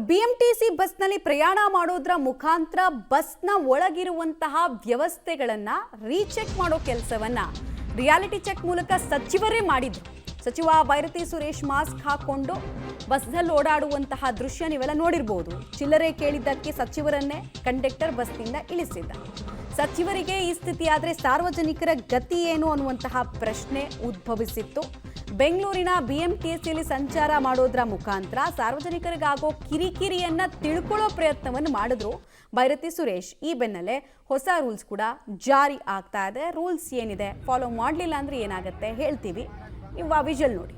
BMTC ಬಸ್ನಲ್ಲಿ ಪ್ರಯಾಣ ಮಾಡೋದ್ರ ಮುಖಾಂತರ ಬಸ್ನ ಒಳಗಿರುವಂತಹ ವ್ಯವಸ್ಥೆಗಳನ್ನು ರೀಚೆಕ್ ಮಾಡೋ ಕೆಲಸವನ್ನ ರಿಯಾಲಿಟಿ ಚೆಕ್ ಮೂಲಕ ಸಚಿವರೇ ಮಾಡಿದ್ರು. ಸಚಿವ ಬೈರತಿ ಸುರೇಶ್ ಮಾಸ್ಕ್ ಹಾಕೊಂಡು ಬಸ್ನಲ್ಲಿ ಓಡಾಡುವಂತಹ ದೃಶ್ಯ ನೀವೆಲ್ಲ ನೋಡಿರಬಹುದು. ಚಿಲ್ಲರೆ ಕೇಳಿದ್ದಕ್ಕೆ ಸಚಿವರನ್ನೇ ಕಂಡಕ್ಟರ್ ಬಸ್ನಿಂದ ಇಳಿಸಿದ್ದ. ಸಚಿವರಿಗೆ ಈ ಸ್ಥಿತಿ ಆದರೆ ಸಾರ್ವಜನಿಕರ ಗತಿ ಏನು ಅನ್ನುವಂತಹ ಪ್ರಶ್ನೆ ಉದ್ಭವಿಸಿತ್ತು. ಬೆಂಗಳೂರಿನ BMTCಯಲ್ಲಿ ಸಂಚಾರ ಮಾಡೋದ್ರ ಮುಖಾಂತರ ಸಾರ್ವಜನಿಕರಿಗಾಗೋ ಕಿರಿಕಿರಿಯನ್ನ ತಿಳ್ಕೊಳ್ಳೋ ಪ್ರಯತ್ನವನ್ನು ಮಾಡಿದ್ರು ಬೈರತಿ ಸುರೇಶ್. ಈ ಬೆನ್ನಲ್ಲೇ ಹೊಸ ರೂಲ್ಸ್ ಕೂಡ ಜಾರಿ ಆಗ್ತಾ ಇದೆ. ರೂಲ್ಸ್ ಏನಿದೆ, ಫಾಲೋ ಮಾಡಲಿಲ್ಲ ಅಂದ್ರೆ ಏನಾಗುತ್ತೆ ಹೇಳ್ತೀವಿ. ನೀವು ಆ ವಿಜುವಲ್ ನೋಡಿ.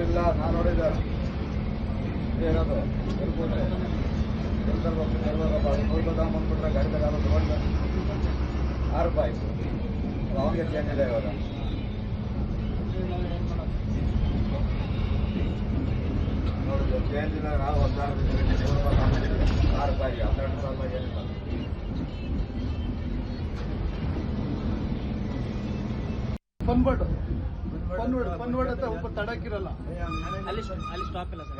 ಇಲ್ಲ ನಾನು ನೋಡಿದ್ದೆ ಏನದು ಬಂದ್ಬಿಟ್ರೆ ಗಾಡಿ ತಗೊಂಡು ತೊಗೊಂಡು ₹6 ಅವನಿಗೆ ಚೇಂಜ್ ಇದೆ ಇವಾಗ. ನೋಡಿದ್ದೆ ಚೇಂಜ್ ಇಲ್ಲ. ನಾವು ₹16 ₹12 ಏನಿಲ್ಲ. ಪನ್ವರ್ಡ್ ಅಂತ ಒಬ್ಬ ತಡಕಿರಲ್ಲ ಅಲ್ಲಿ ಸ್ಟಾಪ್ ಇಲ್ಲ ಸರ್.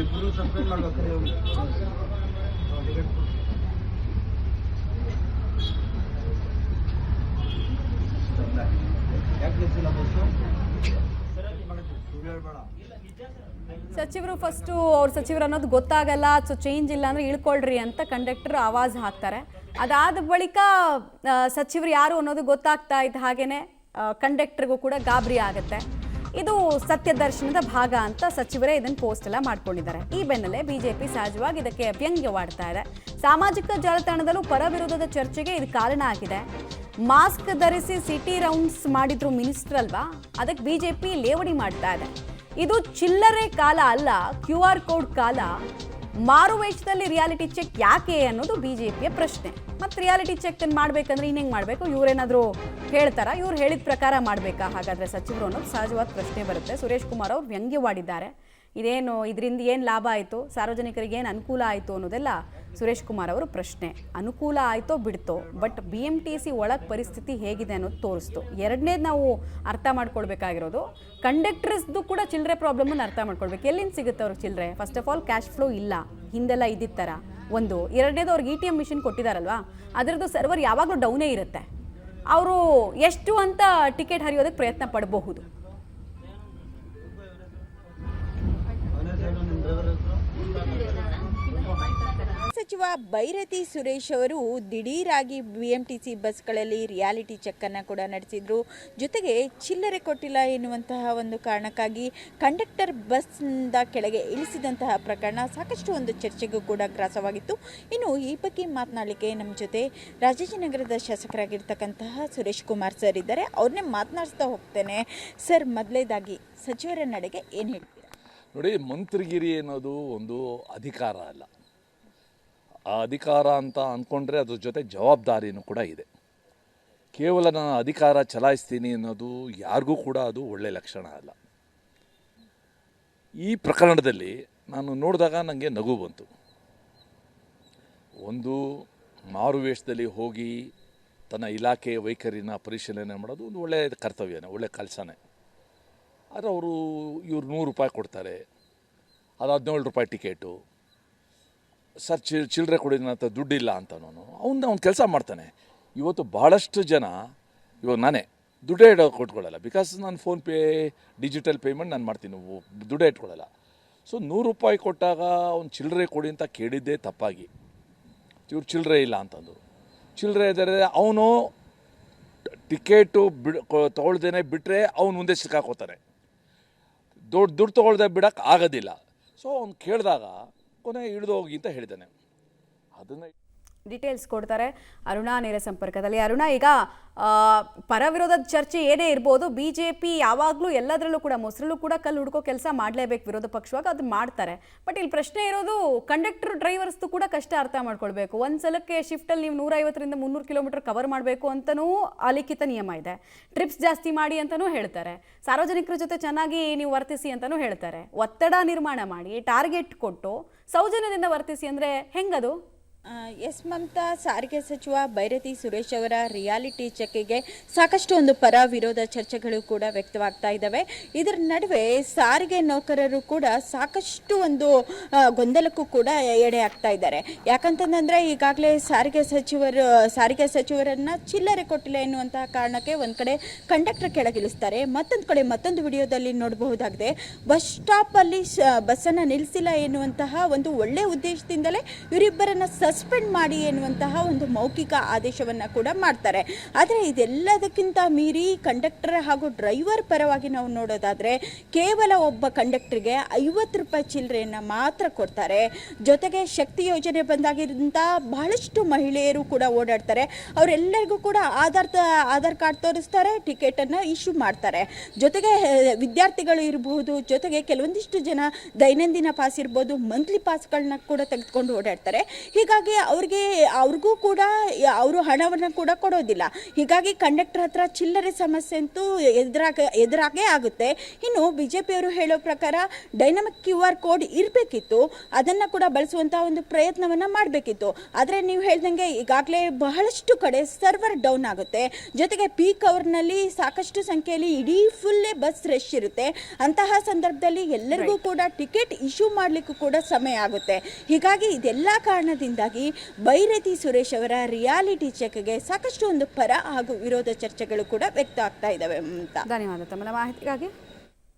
ಇಬ್ಬರು ಸಬ್ಸ್ಕ್ರೈಬ್ ಮಾಡ್ಬೇಕು. ಯಾಕೆ ಗೊತ್ತಿಲ್ಲ ಬಸ್ಸು ಸಚಿವರು ಫಸ್ಟು ಅವ್ರ ಸಚಿವರು ಅನ್ನೋದು ಗೊತ್ತಾಗಲ್ಲ, ಸೊ ಚೇಂಜ್ ಇಲ್ಲ ಅಂದ್ರೆ ಇಳ್ಕೊಳ್ರಿ ಅಂತ ಕಂಡಕ್ಟರ್ ಆವಾಜ್ ಹಾಕ್ತಾರೆ. ಅದಾದ ಬಳಿಕ ಸಚಿವರು ಯಾರು ಅನ್ನೋದು ಗೊತ್ತಾಗ್ತಾ ಇದ್ದ ಹಾಗೇನೆ ಕಂಡಕ್ಟರ್ಗೂ ಕೂಡ ಗಾಬರಿ ಆಗುತ್ತೆ. ಇದು ಸತ್ಯ ದರ್ಶನದ ಭಾಗ ಅಂತ ಸಚಿವರೇ ಇದನ್ನು ಪೋಸ್ಟ್ ಎಲ್ಲ ಮಾಡ್ಕೊಂಡಿದ್ದಾರೆ. ಈ ಬೆನ್ನಲ್ಲೇ ಬಿಜೆಪಿ ಸಹಜವಾಗಿ ಇದಕ್ಕೆ ವ್ಯಂಗ್ಯವಾಡ್ತಾ ಇದೆ. ಸಾಮಾಜಿಕ ಜಾಲತಾಣದಲ್ಲೂ ಪರ ವಿರೋಧದ ಚರ್ಚೆಗೆ ಇದು ಕಾರಣ ಆಗಿದೆ. ಮಾಸ್ಕ್ ಧರಿಸಿ ಸಿಟಿ ರೌಂಡ್ಸ್ ಮಾಡಿದ್ರು ಮಿನಿಸ್ಟರ್ ಅಲ್ವಾ, ಅದಕ್ಕೆ ಬಿಜೆಪಿ ಲೇವಡಿ ಮಾಡ್ತಾ ಇದೆ. ಇದು ಚಿಲ್ಲರೆ ಕಾಲ ಅಲ್ಲ, QR ಕೋಡ್ ಕಾಲ. ಮಾರುವೇಷದಲ್ಲಿ ರಿಯಾಲಿಟಿ ಚೆಕ್ ಯಾಕೆ ಅನ್ನೋದು ಬಿಜೆಪಿಯ ಪ್ರಶ್ನೆ. ಮತ್ತು ರಿಯಾಲಿಟಿ ಚೆಕ್ ಮಾಡ್ಬೇಕಂದ್ರೆ ಇನ್ನೇನು ಮಾಡಬೇಕು? ಇವರೇನಾದರೂ ಹೇಳ್ತಾರಾ? ಇವ್ರು ಹೇಳಿದ ಪ್ರಕಾರ ಮಾಡಬೇಕಾ ಹಾಗಾದರೆ ಸಚಿವರು ಅನ್ನೋದು ಸಹಜವಾದ ಪ್ರಶ್ನೆ ಬರುತ್ತೆ. ಸುರೇಶ್ ಕುಮಾರ್ ಅವರು ವ್ಯಂಗ್ಯವಾಡಿದ್ದಾರೆ. ಇದರಿಂದ ಏನು ಲಾಭ ಆಯಿತು, ಸಾರ್ವಜನಿಕರಿಗೆ ಏನು ಅನುಕೂಲ ಆಯಿತು ಅನ್ನೋದೆಲ್ಲ ಸುರೇಶ್ ಕುಮಾರ್ ಅವರು ಪ್ರಶ್ನೆ. ಅನುಕೂಲ ಆಯಿತೋ ಬಿಡ್ತೋ, ಬಟ್ BMTC ಒಳಗೆ ಪರಿಸ್ಥಿತಿ ಹೇಗಿದೆ ಅನ್ನೋದು ತೋರಿಸ್ತು. ಎರಡನೇದು ನಾವು ಅರ್ಥ ಮಾಡ್ಕೊಳ್ಬೇಕಾಗಿರೋದು, ಕಂಡಕ್ಟರ್ಸ್ದು ಕೂಡ ಚಿಲ್ಲರೆ ಪ್ರಾಬ್ಲಮನ್ನು ಅರ್ಥ ಮಾಡ್ಕೊಳ್ಬೇಕು. ಎಲ್ಲಿಂದ ಸಿಗುತ್ತೆ ಅವ್ರಿಗೆ ಚಿಲ್ಲರೆ? First of all cash flow ಇಲ್ಲ, ಹಿಂದೆಲ್ಲ ಇದ್ದಿದ್ದ ಥರ ಒಂದು. ಎರಡನೇದು ಅವ್ರಿಗೆ ATM ಮಿಷಿನ್ ಕೊಟ್ಟಿದ್ದಾರಲ್ವಾ, ಅದರದ್ದು ಸರ್ವರ್ ಯಾವಾಗಲೂ ಡೌನೇ ಇರುತ್ತೆ. ಅವರು ಎಷ್ಟು ಅಂತ ಟಿಕೆಟ್ ಹರಿಯೋದಕ್ಕೆ ಪ್ರಯತ್ನ ಪಡಬಹುದು. ಸಚಿವ ಬೈರತಿ ಸುರೇಶ್ ಅವರು ದಿಢೀರಾಗಿ BMTC ಬಸ್ಗಳಲ್ಲಿ ರಿಯಾಲಿಟಿ ಚೆಕ್ಕನ್ನು ಕೂಡ ನಡೆಸಿದ್ರು. ಜೊತೆಗೆ ಚಿಲ್ಲರೆ ಕೊಟ್ಟಿಲ್ಲ ಎನ್ನುವಂತಹ ಒಂದು ಕಾರಣಕ್ಕಾಗಿ ಕಂಡಕ್ಟರ್ ಬಸ್ನಿಂದ ಕೆಳಗೆ ಇಳಿಸಿದಂತಹ ಪ್ರಕರಣ ಸಾಕಷ್ಟು ಒಂದು ಚರ್ಚೆಗೂ ಕೂಡ ಗ್ರಾಸವಾಗಿತ್ತು. ಇನ್ನು ಈ ಬಗ್ಗೆ ಮಾತನಾಡಲಿಕ್ಕೆ ನಮ್ಮ ಜೊತೆ ರಾಜಾಜಿನಗರದ ಶಾಸಕರಾಗಿರ್ತಕ್ಕಂತಹ ಸುರೇಶ್ ಕುಮಾರ್ ಸರ್ ಇದ್ದಾರೆ. ಅವ್ರನ್ನೇ ಮಾತನಾಡಿಸ್ತಾ ಹೋಗ್ತೇನೆ. ಸರ್, ಮೊದಲೇದಾಗಿ ಸಚಿವರ ನಡೆಗೆ ಏನು ಹೇಳ್ತೀರಾ? ನೋಡಿ, ಮಂತ್ರಿಗಿರಿ ಅನ್ನೋದು ಒಂದು ಅಧಿಕಾರ ಅಲ್ಲ. ಆ ಅಧಿಕಾರ ಅಂತ ಅಂದ್ಕೊಂಡ್ರೆ ಅದ್ರ ಜೊತೆ ಜವಾಬ್ದಾರಿನೂ ಕೂಡ ಇದೆ. ಕೇವಲ ನಾನು ಅಧಿಕಾರ ಚಲಾಯಿಸ್ತೀನಿ ಅನ್ನೋದು ಯಾರಿಗೂ ಕೂಡ ಅದು ಒಳ್ಳೆಯ ಲಕ್ಷಣ ಅಲ್ಲ. ಈ ಪ್ರಕರಣದಲ್ಲಿ ನಾನು ನೋಡಿದಾಗ ನನಗೆ ನಗು ಬಂತು. ಒಂದು ಮಾರುವೇಷದಲ್ಲಿ ಹೋಗಿ ತನ್ನ ಇಲಾಖೆ ವೈಖರಿನ ಪರಿಶೀಲನೆ ಮಾಡೋದು ಒಂದು ಒಳ್ಳೆಯ ಕರ್ತವ್ಯನೇ, ಒಳ್ಳೆಯ ಕೆಲಸನೇ. ಆದರೆ ಇವ್ರು ₹100 ಕೊಡ್ತಾರೆ, ಅದು ₹17 ಟಿಕೆಟು. ಸರ್ ಚಿಲ್ಲರೆ ಕೊಡಿದ ಅಂತ ದುಡ್ಡಿಲ್ಲ ಅಂತನೂ ಅವ್ನು ಕೆಲಸ ಮಾಡ್ತಾನೆ. ಇವತ್ತು ಭಾಳಷ್ಟು ಜನ, ಇವಾಗ ನಾನೇ ದುಡ್ಡೇ ಕೊಟ್ಕೊಳ್ಳಲ್ಲ. ಬಿಕಾಸ್ ನಾನು ಫೋನ್ಪೇ ಡಿಜಿಟಲ್ ಪೇಮೆಂಟ್ ನಾನು ಮಾಡ್ತೀನಿ, ದುಡ್ಡೇ ಇಟ್ಕೊಳ್ಳಲ್ಲ. ಸೊ ₹100 ಕೊಟ್ಟಾಗ ಅವ್ನು ಚಿಲ್ಲರೆ ಕೊಡಿ ಅಂತ ಕೇಳಿದ್ದೇ ತಪ್ಪಾಗಿ. ಇವ್ರು ಚಿಲ್ಲರೆ ಇಲ್ಲ ಅಂತಂದು, ಚಿಲ್ಲರೆ ಇದ್ದಾರೆ ಅವನು ಟಿಕೆಟು ತೊಗೊಳ್ದೇನೆ ಬಿಟ್ಟರೆ ಅವ್ನು ಮುಂದೆ ಸಿಕ್ಕಾಕೋತಾನೆ. ದುಡ್ಡು ತೊಗೊಳ್ದೆ ಬಿಡೋಕ್ಕೆ ಆಗೋದಿಲ್ಲ. ಸೊ ಅವ್ನು ಕೇಳಿದಾಗ ಕೊನೆ ಇಳಿದು ಹೋಗಿ ಅಂತ ಹೇಳಿದ್ದಾನೆ. ಅದನ್ನು ಡೀಟೇಲ್ಸ್ ಕೊಡ್ತಾರೆ ಅರುಣಾ ನೇರ ಸಂಪರ್ಕದಲ್ಲಿ. ಅರುಣಾ, ಈಗ ಪರ ವಿರೋಧದ ಚರ್ಚೆ ಏನೇ ಇರ್ಬೋದು, ಬಿಜೆಪಿ ಯಾವಾಗಲೂ ಎಲ್ಲದರಲ್ಲೂ ಕೂಡ ಮೊಸರಲ್ಲೂ ಕೂಡ ಕಲ್ಲು ಹುಡ್ಕೋ ಕೆಲಸ ಮಾಡಲೇಬೇಕು ವಿರೋಧ ಪಕ್ಷವಾಗ, ಅದು ಮಾಡ್ತಾರೆ. ಬಟ್ ಇಲ್ಲಿ ಪ್ರಶ್ನೆ ಇರೋದು ಕಂಡಕ್ಟರ್ ಡ್ರೈವರ್ಸ್ದು ಕೂಡ ಕಷ್ಟ ಅರ್ಥ ಮಾಡ್ಕೊಳ್ಬೇಕು. ಒಂದು ಸಲಕ್ಕೆ ಶಿಫ್ಟಲ್ಲಿ ನೀವು 150ರಿಂದ 300 ಕಿಲೋಮೀಟರ್ ಕವರ್ ಮಾಡಬೇಕು ಅಂತಲೂ ಅಲಿಖಿತ ನಿಯಮ ಇದೆ. ಟ್ರಿಪ್ಸ್ ಜಾಸ್ತಿ ಮಾಡಿ ಅಂತಲೂ ಹೇಳ್ತಾರೆ. ಸಾರ್ವಜನಿಕರ ಜೊತೆ ಚೆನ್ನಾಗಿ ನೀವು ವರ್ತಿಸಿ ಅಂತಲೂ ಹೇಳ್ತಾರೆ. ಒತ್ತಡ ನಿರ್ಮಾಣ ಮಾಡಿ ಟಾರ್ಗೆಟ್ ಕೊಟ್ಟು ಸೌಜನ್ಯದಿಂದ ವರ್ತಿಸಿ ಅಂದರೆ ಹೆಂಗದು? ಎಸ್ ಮಮತಾ, ಸಾರಿಗೆ ಸಚಿವ ಬೈರತಿ ಸುರೇಶ್ ಅವರ ರಿಯಾಲಿಟಿ ಚೆಕ್ಗೆ ಸಾಕಷ್ಟು ಒಂದು ಪರ ವಿರೋಧ ಚರ್ಚೆಗಳು ಕೂಡ ವ್ಯಕ್ತವಾಗ್ತಾ ಇದ್ದಾವೆ. ಇದರ ನಡುವೆ ಸಾರಿಗೆ ನೌಕರರು ಕೂಡ ಸಾಕಷ್ಟು ಒಂದು ಗೊಂದಲಕ್ಕೂ ಕೂಡ ಎಡೆ ಆಗ್ತಾ ಇದ್ದಾರೆ. ಯಾಕಂತಂದರೆ ಈಗಾಗಲೇ ಸಾರಿಗೆ ಸಚಿವರನ್ನು ಚಿಲ್ಲರೆ ಕೊಟ್ಟಿಲ್ಲ ಎನ್ನುವಂತಹ ಕಾರಣಕ್ಕೆ ಒಂದು ಕಡೆ ಕಂಡಕ್ಟರ್ ಕೆಳಗಿಳಿಸ್ತಾರೆ, ಮತ್ತೊಂದು ಕಡೆ ಮತ್ತೊಂದು ವಿಡಿಯೋದಲ್ಲಿ ನೋಡಬಹುದಾಗಿದೆ ಬಸ್ ಸ್ಟಾಪಲ್ಲಿ ಬಸ್ಸನ್ನು ನಿಲ್ಲಿಸಿಲ್ಲ ಎನ್ನುವಂತಹ ಒಂದು ಒಳ್ಳೆಯ ಉದ್ದೇಶದಿಂದಲೇ ಇವರಿಬ್ಬರನ್ನು ಸಸ್ಪೆಂಡ್ ಮಾಡಿ ಎನ್ನುವಂತಹ ಒಂದು ಮೌಖಿಕ ಆದೇಶವನ್ನು ಕೂಡ ಮಾಡ್ತಾರೆ. ಆದರೆ ಇದೆಲ್ಲದಕ್ಕಿಂತ ಮೀರಿ ಕಂಡಕ್ಟರ್ ಹಾಗೂ ಡ್ರೈವರ್ ಪರವಾಗಿ ನಾವು ನೋಡೋದಾದರೆ ಕೇವಲ ಒಬ್ಬ ಕಂಡಕ್ಟರ್ಗೆ 50 ರೂಪಾಯಿ ಚಿಲ್ಲರೆಯನ್ನು ಮಾತ್ರ ಕೊಡ್ತಾರೆ. ಜೊತೆಗೆ ಶಕ್ತಿ ಯೋಜನೆ ಬಂದಾಗಿದ್ದಂಥ ಬಹಳಷ್ಟು ಮಹಿಳೆಯರು ಕೂಡ ಓಡಾಡ್ತಾರೆ. ಅವರೆಲ್ಲರಿಗೂ ಕೂಡ ಆಧಾರ್ ಕಾರ್ಡ್ ತೋರಿಸ್ತಾರೆ, ಟಿಕೆಟನ್ನು ಇಶ್ಯೂ ಮಾಡ್ತಾರೆ. ಜೊತೆಗೆ ವಿದ್ಯಾರ್ಥಿಗಳು ಇರಬಹುದು, ಜೊತೆಗೆ ಕೆಲವೊಂದಿಷ್ಟು ಜನ ದೈನಂದಿನ ಪಾಸ್ ಇರ್ಬೋದು, ಮಂತ್ಲಿ ಪಾಸ್ಗಳನ್ನ ಕೂಡ ತೆಗೆದುಕೊಂಡು ಓಡಾಡ್ತಾರೆ. ಹೀಗಾಗಿ ಅವ್ರಿಗೂ ಕೂಡ ಅವರು ಹಣವನ್ನು ಕೂಡ ಕೊಡೋದಿಲ್ಲ. ಹೀಗಾಗಿ ಕಂಡಕ್ಟರ್ ಹತ್ರ ಚಿಲ್ಲರೆ ಸಮಸ್ಯೆ ಅಂತೂ ಎದುರಾಗೇ ಆಗುತ್ತೆ. ಇನ್ನು ಬಿಜೆಪಿಯವರು ಹೇಳೋ ಪ್ರಕಾರ ಡೈನಮಿಕ್ QR ಕೋಡ್ ಇರಬೇಕಿತ್ತು, ಅದನ್ನು ಕೂಡ ಬಳಸುವಂತಹ ಒಂದು ಪ್ರಯತ್ನವನ್ನು ಮಾಡಬೇಕಿತ್ತು. ಆದರೆ ನೀವು ಹೇಳ್ದಂಗೆ ಈಗಾಗಲೇ ಬಹಳಷ್ಟು ಕಡೆ ಸರ್ವರ್ ಡೌನ್ ಆಗುತ್ತೆ. ಜೊತೆಗೆ ಪೀಕ್ ಅವರ್ನಲ್ಲಿ ಸಾಕಷ್ಟು ಸಂಖ್ಯೆಯಲ್ಲಿ ಇಡೀ ಫುಲ್ಲೇ ಬಸ್ ರಶ್ ಇರುತ್ತೆ. ಅಂತಹ ಸಂದರ್ಭದಲ್ಲಿ ಎಲ್ಲರಿಗೂ ಕೂಡ ಟಿಕೆಟ್ ಇಶ್ಯೂ ಮಾಡಲಿಕ್ಕೂ ಕೂಡ ಸಮಯ ಆಗುತ್ತೆ. ಹೀಗಾಗಿ ಇದೆಲ್ಲ ಕಾರಣದಿಂದಾಗಿ ಬೈರತಿ ಸುರೇಶ್ ಅವರ ರಿಯಾಲಿಟಿ ಚೆಕ್ಗೆ ಸಾಕಷ್ಟು ಒಂದು ಪರ ಹಾಗೂ ವಿರೋಧ ಚರ್ಚೆಗಳು ಕೂಡ ವ್ಯಕ್ತ ಆಗ್ತಾ ಇದ್ದಾವೆ. ಧನ್ಯವಾದ ತಮ್ಮ ಮಾಹಿತಿಗಾಗಿ.